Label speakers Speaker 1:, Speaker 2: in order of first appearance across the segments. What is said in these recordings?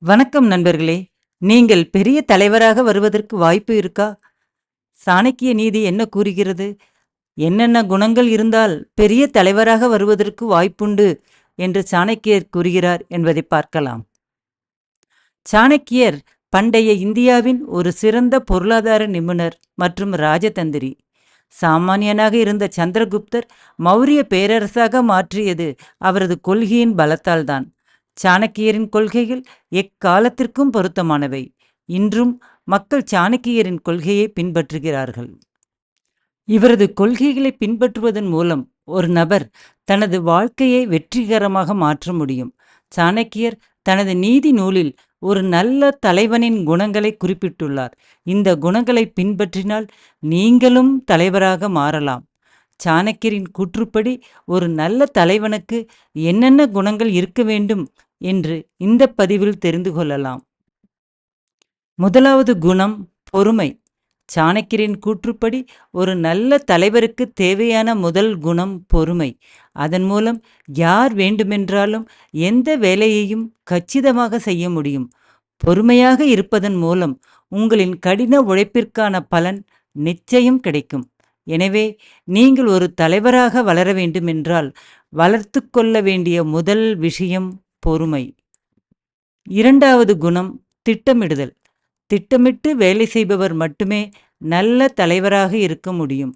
Speaker 1: வணக்கம் நண்பர்களே. நீங்கள் பெரிய தலைவராக வருவதற்கு வாய்ப்பு இருக்கா? சாணக்கிய நீதி என்ன கூறுகிறது? என்னென்ன குணங்கள் இருந்தால் பெரிய தலைவராக வருவதற்கு வாய்ப்புண்டு என்று சாணக்கியர் கூறுகிறார் என்பதை பார்க்கலாம். சாணக்கியர் பண்டைய இந்தியாவின் ஒரு சிறந்த பொருளாதார நிபுணர் மற்றும் ராஜதந்திரி. சாமானியனாக இருந்த சந்திரகுப்தர் மௌரிய பேரரசாக மாற்றியது அவரது கொள்கையின் பலத்தால்தான். சாணக்கியரின் கொள்கைகள் எக்காலத்திற்கும் பொருத்தமானவை. இன்றும் மக்கள் சாணக்கியரின் கொள்கையை பின்பற்றுகிறார்கள். இவரது கொள்கைகளை பின்பற்றுவதன் மூலம் ஒரு நபர் தனது வாழ்க்கையை வெற்றிகரமாக மாற்ற முடியும். சாணக்கியர் தனது நீதி நூலில் ஒரு நல்ல தலைவனின் குணங்களை குறிப்பிட்டுள்ளார். இந்த குணங்களை பின்பற்றினால் நீங்களும் தலைவராக மாறலாம். சாணக்கியரின் கூற்றுப்படி ஒரு நல்ல தலைவனுக்கு என்னென்ன குணங்கள் இருக்க வேண்டும் என்று இந்த பதிவில் தெரிந்து கொள்ளலாம். முதலாவது குணம் பொறுமை. சாணக்கியரின் கூற்றுப்படி ஒரு நல்ல தலைவருக்கு தேவையான முதல் குணம் பொறுமை. அதன் மூலம் யார் வேண்டுமென்றாலும் எந்த வேலையையும் கச்சிதமாக செய்ய முடியும். பொறுமையாக இருப்பதன் மூலம் உங்களின் கடின உழைப்பிற்கான பலன் நிச்சயம் கிடைக்கும். எனவே நீங்கள் ஒரு தலைவராக வளர வேண்டுமென்றால் வளர்த்து கொள்ள வேண்டிய முதல் விஷயம் பொறுமை. இரண்டாவது குணம் திட்டமிடுதல். திட்டமிட்டு வேலை செய்பவர் மட்டுமே நல்ல தலைவராக இருக்க முடியும்.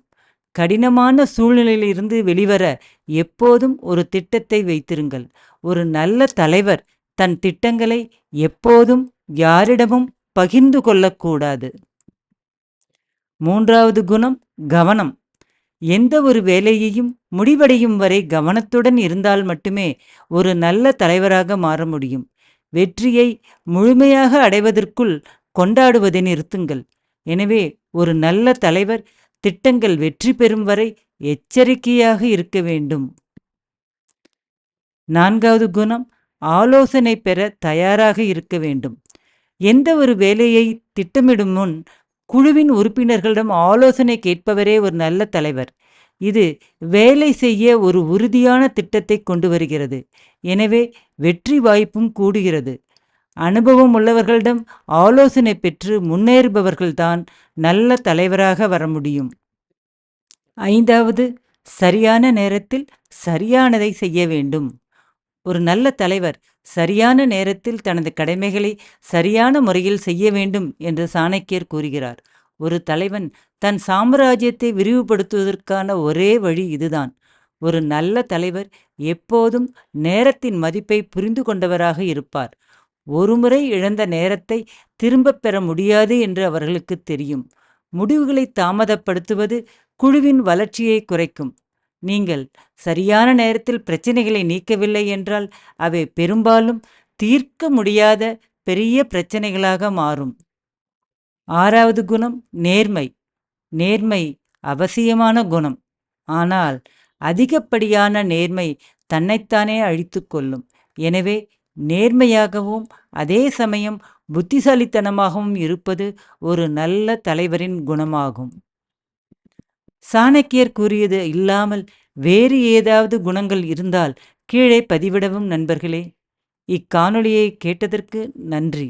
Speaker 1: கடினமான சூழ்நிலையிலிருந்து வெளிவர எப்போதும் ஒரு திட்டத்தை வைத்திருங்கள். ஒரு நல்ல தலைவர் தன் திட்டங்களை எப்போதும் யாரிடமும் பகிர்ந்து கொள்ளக்கூடாது. மூன்றாவது குணம் கவனம். எந்த ஒரு வேலையையும் முடிவடையும் வரை கவனத்துடன் இருந்தால் மட்டுமே ஒரு நல்ல தலைவராக மாற முடியும். வெற்றியை முழுமையாக அடைவதற்குள் கொண்டாடுவதை நிறுத்துங்கள். எனவே ஒரு நல்ல தலைவர் திட்டங்கள் வெற்றி பெறும் வரை எச்சரிக்கையாக இருக்க வேண்டும். நான்காவது குணம் ஆலோசனை பெற தயாராக இருக்க வேண்டும். எந்த ஒரு வேலையை திட்டமிடும் முன் குழுவின் உறுப்பினர்களிடம் ஆலோசனை கேட்பவரே ஒரு நல்ல தலைவர். இது வேலை செய்ய ஒரு உறுதியான திட்டத்தை கொண்டு வருகிறது. எனவே வெற்றி வாய்ப்பும் கூடுகிறது. அனுபவம் உள்ளவர்களிடம் ஆலோசனை பெற்று முன்னேறுபவர்கள்தான் நல்ல தலைவராக வர முடியும். ஐந்தாவது, சரியான நேரத்தில் சரியானதை செய்ய வேண்டும். ஒரு நல்ல தலைவர் சரியான நேரத்தில் தனது கடமைகளை சரியான முறையில் செய்ய வேண்டும் என்று சாணக்கியர் கூறுகிறார். ஒரு தலைவன் தன் சாம்ராஜ்யத்தை விரிவுபடுத்துவதற்கான ஒரே வழி இதுதான். ஒரு நல்ல தலைவர் எப்போதும் நேரத்தின் மதிப்பை புரிந்து கொண்டவராக இருப்பார். ஒருமுறை இழந்த நேரத்தை திரும்பப் பெற முடியாது என்று அவர்களுக்கு தெரியும். முடிவுகளை தாமதப்படுத்துவது குழுவின் வளர்ச்சியை குறைக்கும். நீங்கள் சரியான நேரத்தில் பிரச்சனைகளை நீக்கவில்லை என்றால் அவை பெரும்பாலும் தீர்க்க முடியாத பெரிய பிரச்சனைகளாக மாறும். ஆறாவது குணம் நேர்மை. நேர்மை அவசியமான குணம். ஆனால் அதிகப்படியான நேர்மை தன்னைத்தானே அழித்து கொள்ளும். எனவே நேர்மையாகவும் அதே சமயம் புத்திசாலித்தனமாகவும் இருப்பது ஒரு நல்ல தலைவரின் குணமாகும். சாணக்கியர் கூறியது இல்லாமல் வேறு ஏதாவது குணங்கள் இருந்தால் கீழே பதிவிடவும் நண்பர்களே. இக்காணொளியை கேட்டதற்கு நன்றி.